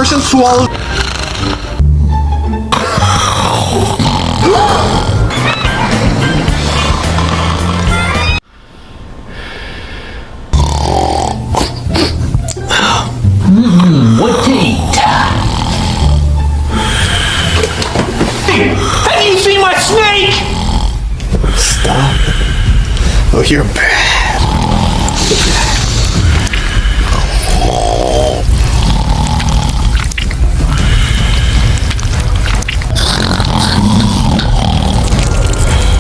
person swallows... What to eat? Have you seen my snake? Stop. Oh, you're bad.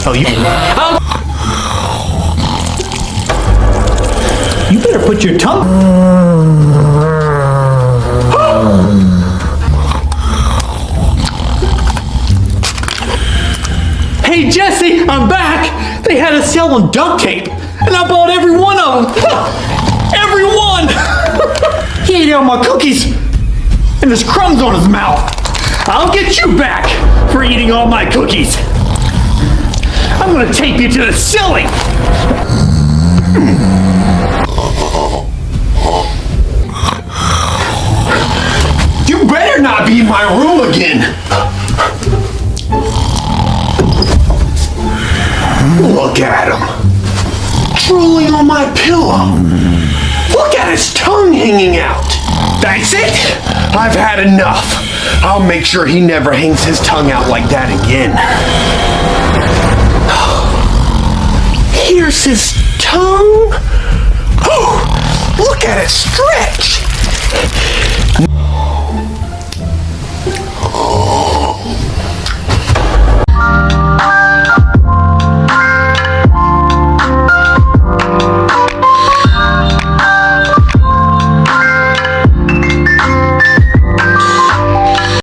Oh, you better put your tongue... Hey Jesse, I'm back! They had a sale on duct tape, and I bought every one of them! Every one! He ate all my cookies, and there's crumbs on his mouth. I'll get you back for eating all my cookies. I'm gonna tape you to the ceiling! You better not be in my room again! Look at him. Drooling on my pillow. Look at his tongue hanging out. That's it. I've had enough. I'll make sure he never hangs his tongue out like that again. Here's his tongue.